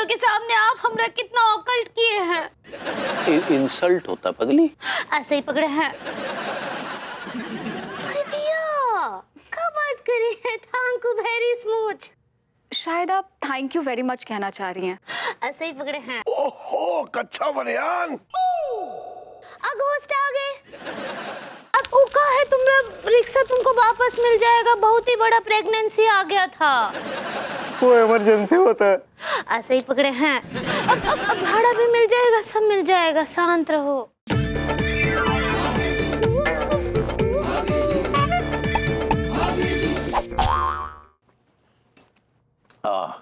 मेहमानों के सामने आप हमरा कितना ऑकल्ट किए हैं। इंसल्ट होता पगली। ऐसे ही पकड़े हैं। दिया क्या बात करी है, थैंक यू वेरी स्मूथ। शायद आप थैंक यू वेरी मच कहना चाह रही हैं। ऐसे ही पकड़े हैं। ओहो कच्चा बनियान। अगोस्ट आ गए। अब उका है तुम्हारा रिक्शा तुमको वापस मिल जाएगा, बहुत ही बड़ा प्रेगनेंसी आ गया था। वो इमरजेंसी होता है। ऐसे ही पकड़े हैं। अब भाड़ा भी मिल जाएगा, सब मिल जाएगा, शांत रहो।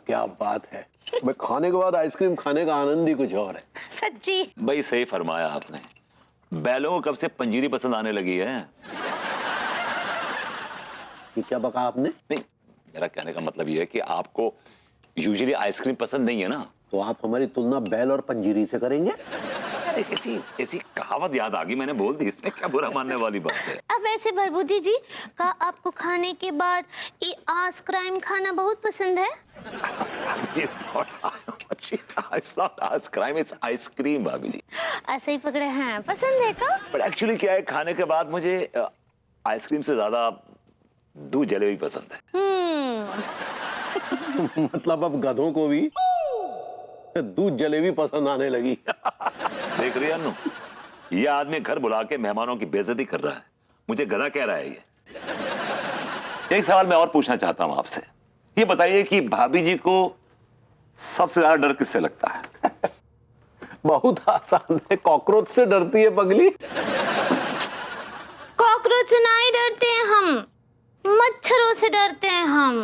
क्या बात है। मैं खाने के बाद आइसक्रीम खाने का आनंद ही कुछ और है। सच्ची भाई सही फरमाया आपने। बैलों को कब से पंजीरी पसंद आने लगी है। ये क्या बका आपने? नहीं, मेरा कहने का मतलब ये है कि आपको यूजुअली आइसक्रीम पसंद नहीं है ना, तो आप हमारी तुलना बैल और पंजीरी से करेंगे? अरे किसी ऐसी कहावत याद आ गई, मैंने बोल दी, इसमें क्या बुरा मानने वाली बात है। अब वैसे बरबुद्धि जी का आपको खाने के बाद ये आइसक्रीम खाना बहुत पसंद है? It's not ice cream, it's ice cream भाभी जी। ऐसे ही पकड़े हैं, पसंद है का? बट एक्चुअली क्या है, खाने के बाद मुझे आइसक्रीम से ज्यादा दूध जलेबी पसंद है। मतलब अब गधों को भी दूध जलेबी पसंद आने लगी। देख रही है अन्नू, ये आदमी घर बुला के मेहमानों की बेइज्जती कर रहा है, मुझे गधा कह रहा है ये। एक सवाल मैं और पूछना चाहता हूं आपसे, ये बताइए कि भाभी जी को सबसे ज्यादा डर किससे लगता है? बहुत आसान है, कॉकरोच से डरती है पगली। कॉकरोच से नहीं डरते हैं हम, मच्छरों से डरते हैं हम।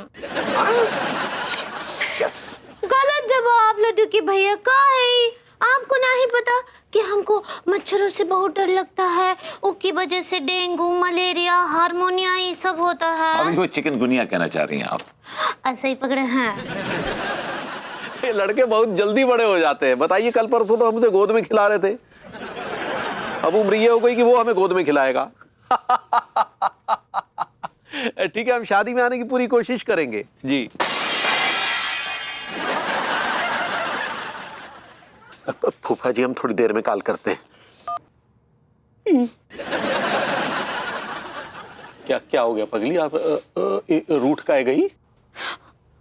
गलत जवाब लड्डू की भैया। का है आपको नहीं पता कि हमको मच्छरों से बहुत डर लगता है, उसकी वजह से डेंगू, मलेरिया, हार्मोनिया ये सब होता है। अभी वो चिकनगुनिया कहना चाह रही हैं आप? ऐसे ही पकड़े हैं। ये लड़के बहुत जल्दी बड़े हो जाते हैं। बताइए, कल परसों तो हमसे गोद में खिला रहे थे, अब उम्र ये हो गई कि वो हमें गोद में खिलाएगा। ठीक है, हम शादी में आने की पूरी कोशिश करेंगे जी। फूफा जी हम थोड़ी देर में कॉल करते हैं। क्या क्या हो गया पगली, आप रूठ का है गई?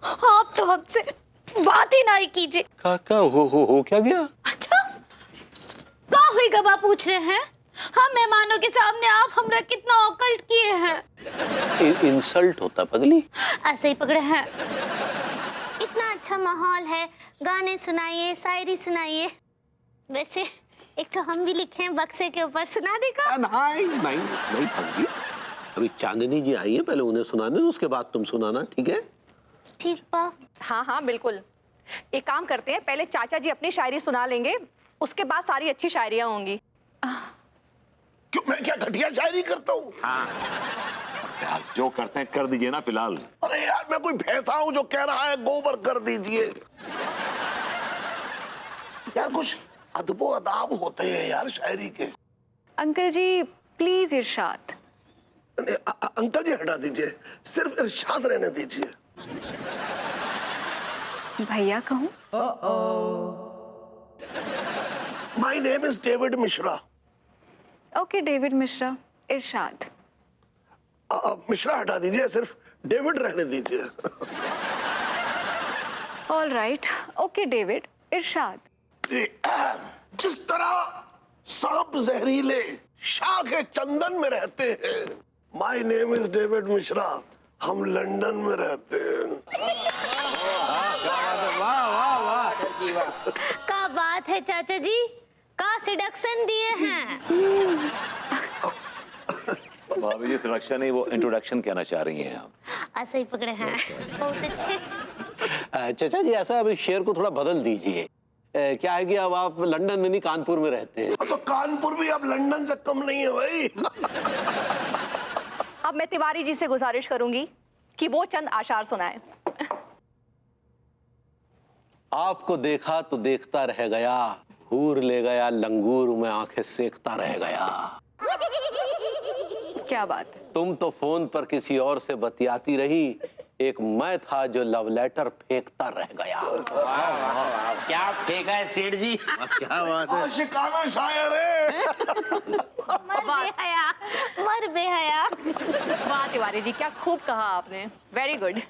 आप तो हमसे बात ही नहीं कीजिए। का हो क्या गया? अच्छा का हुई गवा पूछ रहे हैं? हम मेहमानों के सामने आप हमरा कितना ऑकल्ट किए हैं। इंसल्ट होता पगली। ऐसे ही पकड़े हैं। इतना अच्छा माहौल है, गाने सुनाइए, शायरी सुनाइए। वैसे एक तो हम भी लिखे हैं बक्से के ऊपर, सुना देगा? नहीं पगली, अभी चांदनी जी आई है, पहले उन्हें सुनाने दो, उसके बाद तुम सुनाना, ठीक है? ठीक पा। हाँ हाँ बिल्कुल। एक काम करते हैं, पहले चाचा जी अपनी शायरी सुना लेंगे, उसके बाद सारी अच्छी शायरियां होंगी। क्यों, मैं क्या घटिया शायरी करता हूँ? यार जो करते हैं कर दीजिए ना फिलहाल। अरे यार मैं कोई भैंसा हूँ जो कह रहा है गोबर कर दीजिए? यार कुछ अदबो अदाब होते हैं यार शायरी के। अंकल जी प्लीज इरशाद। अंकल जी हटा दीजिए, सिर्फ इरशाद रहने दीजिए। भैया कहूँ? My name is David Mishra. Okay David Mishra, इरशाद। मिश्रा हटा दीजिए, सिर्फ डेविड रहने दीजिए। ऑल राइट, ओके डेविड, इरशाद। जिस तरह सांप जहरीले शाख चंदन में रहते हैं, my name is David Mishra, हम लंदन में रहते हैं। क्या बात है चाचा जी, का सिडक्शन दिए हैं। भाभी जी सिलेक्शन नहीं, वो इंट्रोडक्शन कहना चाह रही हैं आप। ऐसे ही पकड़े हैं, बहुत अच्छे। चाचा जी ऐसा अभी शेर को थोड़ा बदल दीजिए। क्या है कि अब आप लंदन में नहीं कानपुर में रहते हैं। तो कानपुर भी अब लंदन से कम नहीं है भाई। अब मैं तिवारी जी से गुजारिश करूंगी कि वो चंद आशार सुनाएं। आपको देखा तो देखता रह गया, हूर ले गया लंगूर में आंखें सेकता रह गया। क्या बात है। तुम तो फोन पर किसी और से बतियाती रही, एक मैं था जो लव लेटर फेंकता रह गया। क्या फेंका है सेठ जी? क्या बात है? आशिकाना शायर है। मर बेहया। वाह तिवारी जी, क्या खूब कहा आपने, वेरी गुड।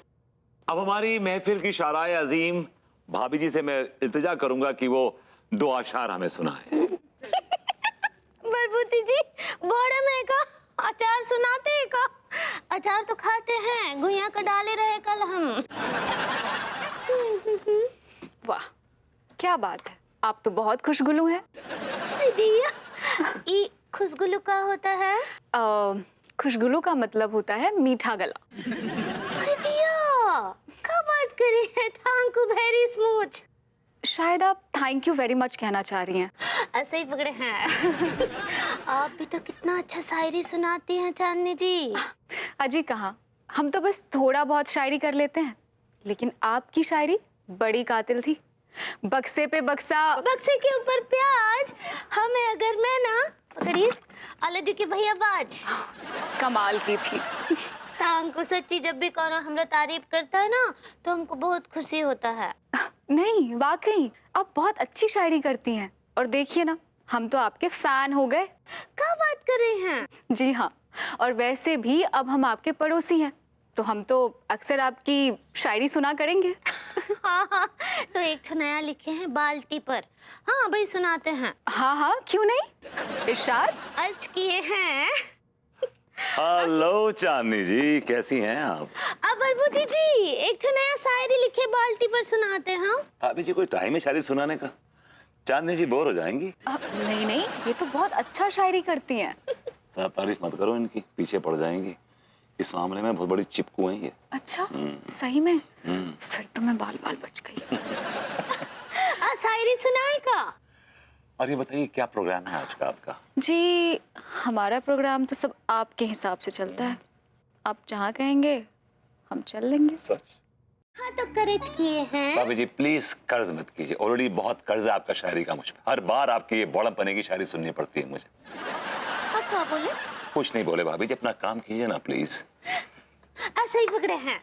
अब हमारी महफिल की शाराए अजीम भाभी जी से मैं इल्तिजा करूंगा कि वो 2 अशार हमें सुनाए। बरबूती जी, बड़ा में का अचार सुनाते हैं का? अचार तो खाते हैं, गुइया का डाले रहे कल हम। वाह क्या बात है, आप तो बहुत खुशगुलू हैं। दिया, ई खुशगुलू का होता है? खुशगुलू का मतलब होता है मीठा गला। दिया, क्या बात करी है? Thank you very smooth. शायद आप थैंक यू वेरी मच कहना चाह रही हैं। ऐसे ही पकड़े हैं। आप भी तो कितना अच्छा शायरी सुनाती हैं चांदनी जी। अजी कहाँ, हम तो बस थोड़ा बहुत शायरी कर लेते हैं, लेकिन आपकी शायरी बड़ी कातिल थी। बक्से पे बक्सा, बक्से के ऊपर प्याज, हमें अगर मैं ना पकड़िए अलग के भैया बाज। कमाल की थी। हमको सच्ची जब भी कौन हमरा तारीफ करता है ना तो हमको बहुत खुशी होता है। नहीं वाकई आप बहुत अच्छी शायरी करती हैं, और देखिए ना हम तो आपके फैन हो गए। क्या बात कर रही हैं? जी हाँ, और वैसे भी अब हम आपके पड़ोसी हैं, तो हम तो अक्सर आपकी शायरी सुना करेंगे। हाँ, तो एक ठो नया लिखे हैं बाल्टी पर। हाँ भाई सुनाते हैं। हाँ क्यों नहीं, इरशाद। अर्ज किए हैं। हेलो चांदनी जी, कैसी हैं आप? अब बरबूती जी, एक ठो नया शायरी लिखे बाल्टी पर सुनाते हैं। भाभी जी कोई टाइम है शायरी सुनाने का? चांदनी जी बोर हो जाएंगी। नहीं, ये तो बहुत अच्छा शायरी करती हैं। साहब तारीफ मत करो इनकी, पीछे पड़ जाएंगी। इस मामले में बहुत बड़ी चिपकू हैं ये। अच्छा सही में? फिर तो मैं बाल बच गई। शायरी सुनाए का? और ये बताइए क्या प्रोग्राम है आज का आपका? जी हमारा प्रोग्राम तो सब आपके हिसाब से चलता है, आप जहाँ कहेंगे हम चल लेंगे। सच? हाँ तो करेज किए हैं। भाभी जी प्लीज कर्ज मत कीजिए, ऑलरेडी बहुत कर्ज है आपका शायरी का मुझ पे। हर बार आपकी ये बौड़म पने की शायरी सुननी पड़ती है मुझे। अब क्या बोले? कुछ नहीं बोले भाभी जी, अपना काम कीजिए ना प्लीज। ऐसे ही पकड़े हैं।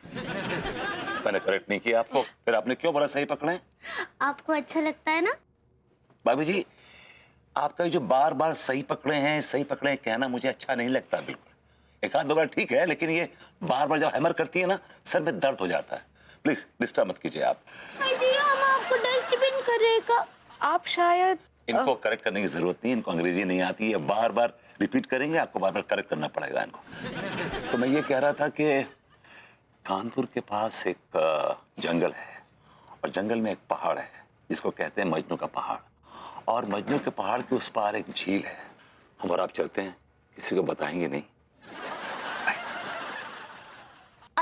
मैंने करेक्ट नहीं किया आपको, फिर आपने क्यों बोला सही पकड़े? आपको अच्छा लगता है ना? भाभी जी आपका ये जो बार बार सही पकड़े हैं कहना मुझे अच्छा नहीं लगता बिल्कुल। एक आध 2 बार ठीक है, लेकिन ये बार बार जब हैमर करती है ना सर में दर्द हो जाता है। प्लीज डिस्टर्ब मत कीजिए आप। हम आपको डस्टबिन करेगा। आप शायद इनको करेक्ट करने की जरूरत नहीं, इनको अंग्रेजी नहीं आती है, बार बार रिपीट करेंगे, आपको बार बार करेक्ट करना पड़ेगा इनको। तो मैं ये कह रहा था कि कानपुर के पास एक जंगल है, और जंगल में एक पहाड़ है जिसको कहते हैं मजनू का पहाड़, और मजनू के पहाड़ के उस पार एक झील है। हम और आप चलते हैं, किसी को बताएंगे नहीं।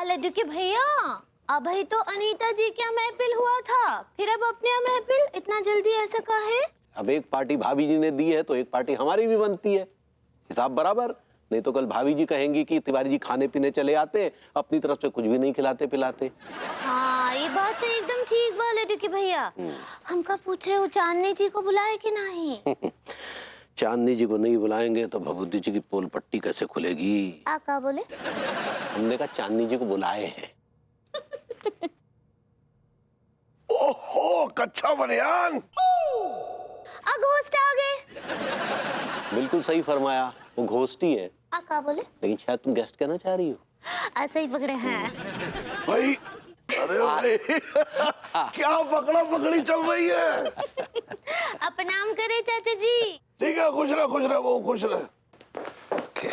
लड्डू के भैया, अभी तो अनीता जी क्या महफिल हुआ था, फिर अब अपने यहाँ महफिल, इतना जल्दी ऐसा काहे? अब एक पार्टी भाभी जी ने दी है तो एक पार्टी हमारी भी बनती है, हिसाब बराबर। नहीं तो कल भाभी जी कहेंगी कि तिवारी जी खाने पीने चले आते, अपनी तरफ से कुछ भी नहीं खिलाते पिलाते। हाँ ये बात तो एकदम ठीक बात लड्डू के भैया। हमका पूछ रहे हो चांदनी जी को बुलाए कि नहीं? चांदनी जी को नहीं बुलाएंगे तो भभूति जी की पोल पट्टी कैसे खुलेगी? क्या बोले? हमने कहा चांदनी जी को बुलाए हैं। ओहो कच्चा बनियान। घोस्ट आ गए। बिल्कुल सही फरमाया, वो घोस्टी है। क्या बोले? लेकिन शायद तुम गेस्ट कहना चाह रही हो। ऐसे ही पकड़े हैं। भाई अरे भाई क्या पकड़ा पकड़ी चल रही है। अब प्रणाम करे चाचा जी। ठीक है, खुश रहे वो, खुश रहे। ओके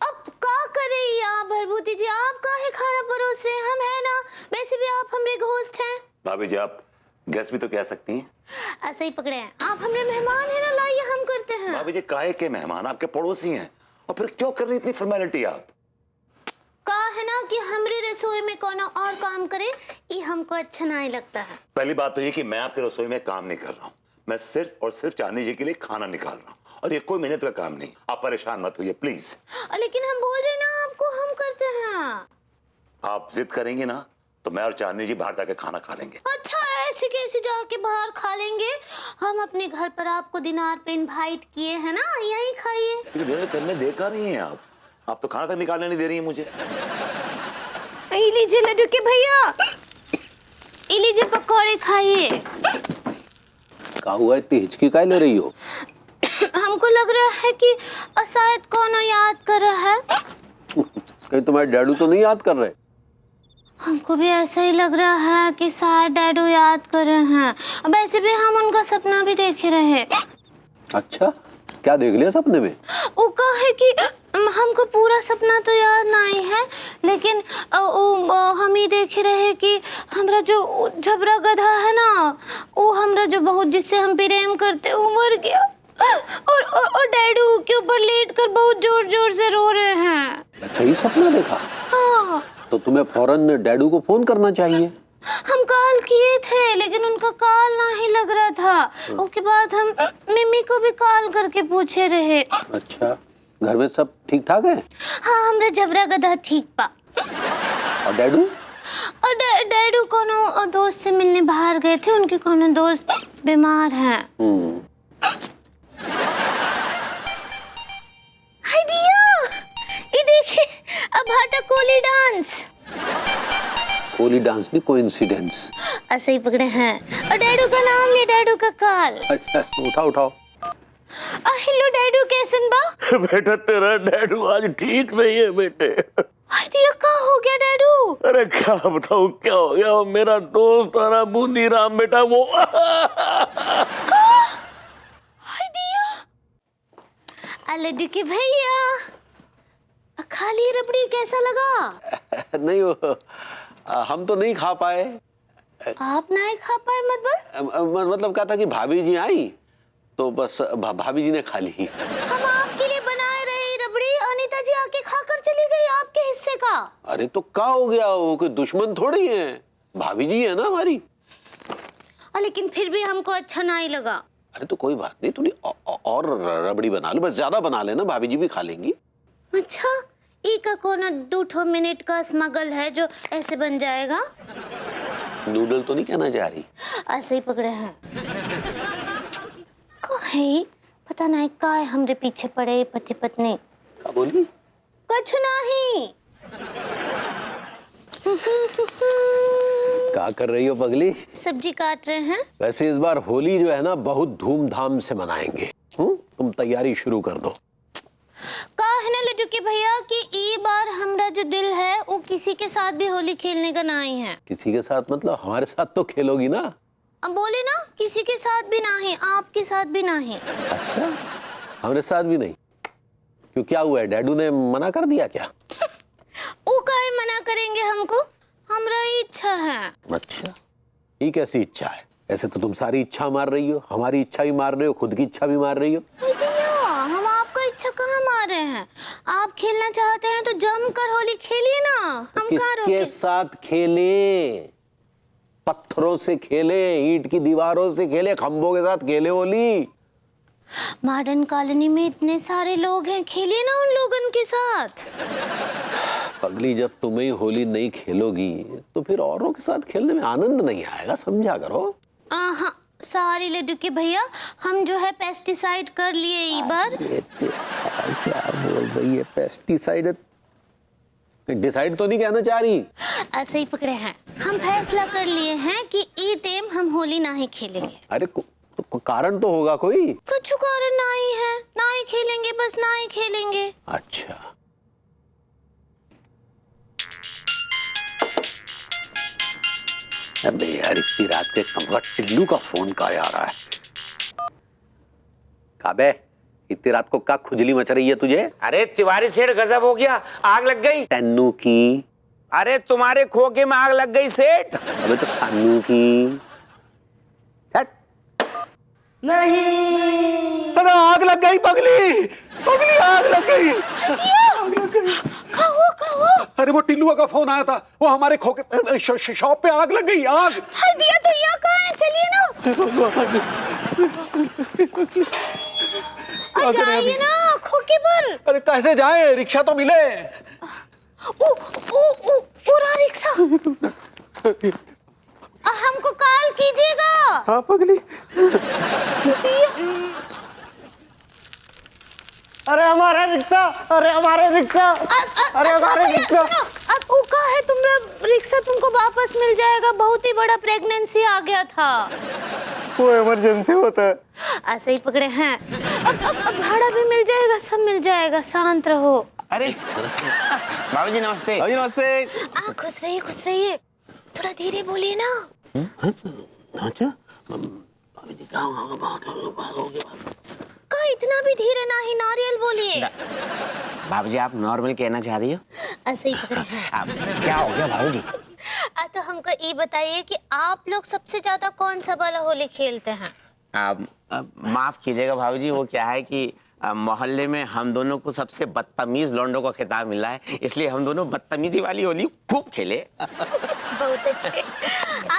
अब क्या करे यहाँ भरभूति जी, आप काहे खाना परोस रहे हैं? हम है ना, वैसे भी आप हमरे घोस्ट हैं। भाभी जी आप गेस्ट भी तो कह सकती हैं। ऐसे ही पकड़े हैं, आप हमरे मेहमान हैं ना, लाइए हम करते हैं। भाभी जी काहे के मेहमान, आपके पड़ोसी हैं, और फिर क्यों कर रही इतनी फॉर्मेलिटी आप? कहा है ना कि हमरे रसोई में कोनो और काम करे, ये हमको अच्छा नहीं लगता है। पहली बात तो ये कि मैं आपके रसोई में काम नहीं कर रहा हूँ, मैं सिर्फ और सिर्फ चांदनी जी के लिए खाना निकाल रहा हूँ, और ये कोई मेहनत का काम नहीं। आप परेशान मत होइए प्लीज। लेकिन हम बोल रहे ना आपको, हम करते हैं। आप जिद करेंगे ना तो मैं और चांदनी जी बाहर जाके खाना खा लेंगे। अच्छा ऐसे कैसे जाके बाहर खा लेंगे? हम अपने घर पर आपको दिनार पे इनवाइट किए हैं ना, यहीं खाइए। मेरे घर में देखा नहीं है आप, आप तो खाना तक निकालने नहीं दे रही है मुझे। ये लीजिए लड्डू के भैया, ये लीजिए पकौड़े खाइए। क्या हुआ, इतनी हिचकी काहे ले रही हो? हमको लग रहा है कि शायद कौन याद कर रहा है। कहीं तुम्हारे डैडू तो नहीं याद कर रहे? हमको भी ऐसा ही लग रहा है कि शायद डैडू याद कर रहे हैं। वैसे भी हम उनका सपना भी देखे रहे। अच्छा, क्या देख लिया सपने में? वो कहे कि हमको पूरा सपना तो याद नहीं है, लेकिन हम ही देख रहे कि हमरा जो झबरा गधा है ना, वो हमरा जो बहुत जिससे हम प्रेम करते वो मर गया, और डैडू के ऊपर लेट कर बहुत जोर जोर से रो रहे हैं। यही सपना देखा? हाँ। तो तुम्हें फौरन डैडू को फोन करना चाहिए। हम कॉल किए थे लेकिन उनका कॉल नहीं लग रहा था। उसके बाद हम मम्मी को भी कॉल करके पूछे रहे। अच्छा, घर में सब ठीक ठाक है? हाँ, हमरा जबरा गधा ठीक पा। और डैडू? और डैडू कोनो दोस्त से मिलने बाहर गए थे, उनके कोनो दोस्त बीमार हैं। हाय दिया, ये देखिए अब भाटा कोली डांस। कोली डांस नहीं, कोइंसिडेंस। ऐसे ही पकड़े हैं। और डैडू का नाम ले, डैडू का कॉल। अच्छा, उठाओ उठाओ। हेलो डैडू, कैसन बा? बेटा तेरा डैडू आज ठीक नहीं है बेटे। हाय दिया, क्या हो गया डैडू? अरे क्या बताऊं क्या हो गया, वो मेरा दोस्त और बूंदी राम बेटा वो हाय दिया, लड्डू के भैया खा लिए रबड़ी, कैसा लगा? नहीं, वो हम तो नहीं खा पाए। आप नहीं खा पाए मतलब क्या था कि भाभी जी आई तो बस भाभी जी ने खा ली। हम आपके लिए बनाए रही रबड़ी अनीता जी आके खाकर चली गई आपके हिस्से का। अरे तो क्या हो गया, वो कोई दुश्मन थोड़ी है, भाभी जी है ना हमारी। लेकिन फिर भी हमको अच्छा नहीं लगा। अरे तो कोई बात नहीं, थोड़ी और रबड़ी बना लो, बस ज्यादा बना लेना, भाभी जी भी खा लेंगी। अच्छा, ई का कोनो 2 मिनट का स्मगल है जो ऐसे बन जाएगा? नूडल तो नहीं कहना चाह रही? ऐसे ही पकड़े हैं। कहे पता नहीं का हमरे पीछे पड़े पति पत्नी। क्या बोली? कुछ नहीं। क्या कर रही हो पगली? सब्जी काट रहे हैं। वैसे इस बार होली जो है ना बहुत धूमधाम से मनाएंगे। तुम तैयारी शुरू कर दो। है ना लड्डू के भैया कि ये बार हमरा जो दिल है वो किसी के साथ भी होली खेलने का नहीं है। किसी के साथ मतलब हमारे साथ तो खेलोगी ना? अब बोले ना, किसी के साथ भी नहीं, आपके साथ भी नहीं। अच्छा, हमारे साथ भी नहीं? क्यों, क्या हुआ है, डैडू ने मना कर दिया क्या? वो काहे मना करेंगे हमको, हमरा इच्छा है। अच्छा, ये कैसी इच्छा है? ऐसे तो तुम सारी इच्छा मार रही हो, हमारी इच्छा भी मार रही हो, खुद की इच्छा भी मार रही हो। हम आपका इच्छा कहाँ मार रहे हैं? आप खेलना चाहते हैं तो जमकर होली खेलिए ना, हम कहाँ रोके? किसके साथ खेले? पत्थरों से खेले, ईंट की दीवारों से खेले, खंभों के साथ खेले होली? मॉडर्न कॉलोनी में इतने सारे लोग हैं, खेलिए ना उन लोगों के साथ। पगली, जब तुम्हें होली नहीं खेलोगी तो फिर औरों के साथ खेलने में आनंद नहीं आएगा, समझा करो। हाँ, सारी लड्डू के भैया, हम जो है पेस्टिसाइड कर लिए इस बार। क्या बोल रही है, पेस्टिसाइड? डिसाइड तो नहीं कहना चाह रही? ऐसे ही पकड़े हैं। हम फैसला कर लिए हैं कि ई टाइम हम होली नहीं खेलेंगे। अरे तो कारण तो होगा कोई? कुछ कारण नहीं है, नहीं खेलेंगे, बस नहीं खेलेंगे। अच्छा, अबे यार, इतनी रात के कमरा टिल्लू का फोन का आ रहा है। काबे, इतनी रात को क्या खुजली मच रही है तुझे? अरे तिवारी सेठ, गजब हो गया, आग लग गई। तन्नू की? अरे तुम्हारे खोखे में आग लग गई सेठ। अबे तो सानू की? नहीं, अरे आग लग गई पगली, पगली आग लग गई। कहो। अरे वो टिल्लुआ का फोन आया था, वो हमारे खोखे शॉप पे आग लग गई। आग दिया तो ये कहाँ है, चलिए ना। जाइए ना खोखे पर। अरे कैसे जाए, रिक्शा तो मिले। पूरा रिक्शा। हमको कॉल कीजिएगा। हाँ पगली। अरे हमारा रिक्शा, अरे हमारे रिक्शा, अरे हमारे रिक्शा। अब वो का है, तुम्हारा रिक्शा तुमको वापस मिल जाएगा, बहुत ही बड़ा प्रेगनेंसी आ गया था। वो इमरजेंसी होता है। ऐसे ही पकड़े हैं। अब भाड़ा भी मिल जाएगा, सब मिल जाएगा, शांत रहो। अरे बाबूजी नमस्ते। भाभी नमस्ते। खुश रहिए, खुश रहिए, थोड़ा धीरे बोलिए ना। अच्छा का इतना भी धीरे ना ही नारियल बोलिए। बाबूजी आप नॉर्मल कहना चाह रही हो? ऐसे ही पकड़े हैं। आप क्या हो गया बाबूजी? तो हमको ये बताइए कि आप लोग सबसे ज्यादा कौन सा वाला होली खेलते हैं? माफ कीजिएगा बाबूजी, वो क्या है कि मोहल्ले में हम दोनों को सबसे बदतमीज लौंडों का खिताब मिला है, इसलिए हम दोनों बदतमीजी वाली होली खूब खेले। बहुत अच्छे।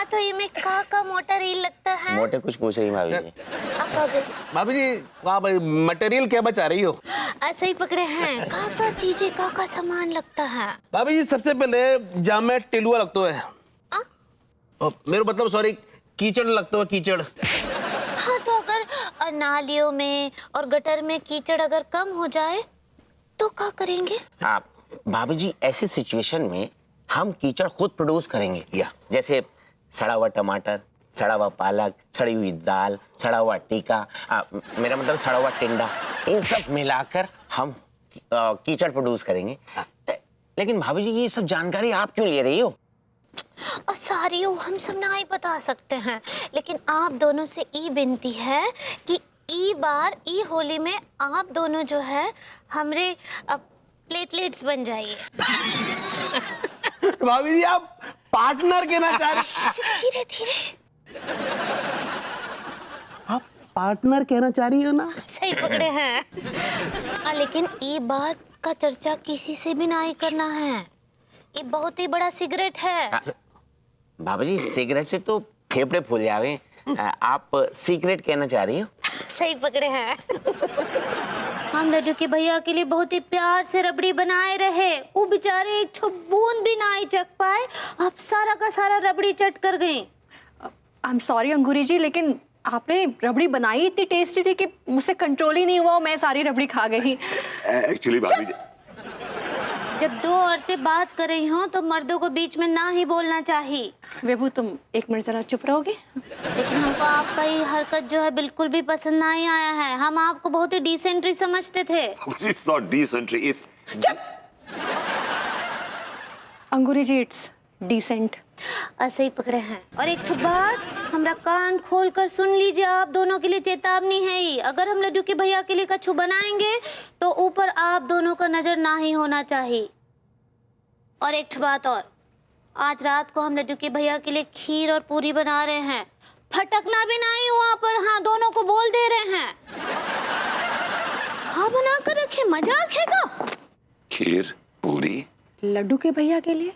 तो ये में का मोटा रील लगता है। मोटे कुछ पूछ रही भाभी जी। भाभी जी वहाँ भाई मटेरियल क्या बचा रही हो? ऐसे ही पकड़े हैं। का चीजें का सामान लगता है? भाभी जी सबसे पहले जाम में टिलुआ लगता है। मेरे मतलब सॉरी, कीचड़ लगता है, कीचड़। हाँ, तो अगर नालियों में और गटर में कीचड़ अगर कम हो जाए तो क्या करेंगे? आप भाभी जी ऐसी सिचुएशन में हम कीचड़ खुद प्रोड्यूस करेंगे। या जैसे सड़ा हुआ टमाटर, सड़ा हुआ पालक, सड़ी हुई दाल, सड़ा हुआ टीका, मेरा मतलब सड़ा हुआ टिंडा, इन सब मिलाकर हम कीचड़ प्रोड्यूस करेंगे। लेकिन भाभी जी ये सब जानकारी आप क्यों ले रही हो? सारी हम सब ना ही बता सकते हैं, लेकिन आप दोनों से ई विनती है कि ई बार ई होली में आप दोनों जो है हमरे प्लेटलेट्स बन जाइए। भाभी जी आप पार्टनर कहना चाह रही? धीरे धीरे। आप पार्टनर कहना चाह रही हो ना? सही पकड़े हैं। लेकिन ये बात का चर्चा किसी से भी ना ही करना है, ये बहुत ही बड़ा सिगरेट है। बाबा जी सिगरेट से तो फेफड़े फूल जावे, आप सीक्रेट कहना चाह रही हो? सही पकड़े हैं। हम लड्डू के भैया के लिए बहुत ही प्यार से रबड़ी बनाए रहे, वो बेचारे एक बूंद भी ना ही चख पाए, अब सारा का सारा रबड़ी चट कर गए। आई एम सॉरी अंगूरी जी, लेकिन आपने रबड़ी बनाई इतनी टेस्टी थी कि मुझसे कंट्रोल ही नहीं हुआ और मैं सारी रबड़ी खा गई। एक्चुअली भाभी जी, जब दो औरतें बात कर रही हों तो मर्दों को बीच में ना ही बोलना चाहिए। विभू तुम एक मिनट जरा चुप रहोगे? लेकिन हमको आपका ये हरकत जो है बिल्कुल भी पसंद नहीं आया है, हम आपको बहुत ही डिसेंट्री समझते थे। it's not decentry, it's Angoori ji it's decent. ऐसे ही पकड़े हैं। और एक बात हमरा कान खोल कर सुन लीजिए, आप दोनों के लिए चेतावनी है ही, अगर हम लड्डू के भैया के लिए कछु बनाएंगे तो ऊपर आप दोनों का नजर ना ही होना चाहिए। और एक बात और, आज रात को हम लड्डू के भैया के लिए खीर और पूरी बना रहे हैं, फटकना भी नहीं हुआ पर हाँ दोनों को बोल दे रहे हैं। हाँ बना कर रखे, मजाक है का? खीर पूरी लड्डू के भैया के लिए?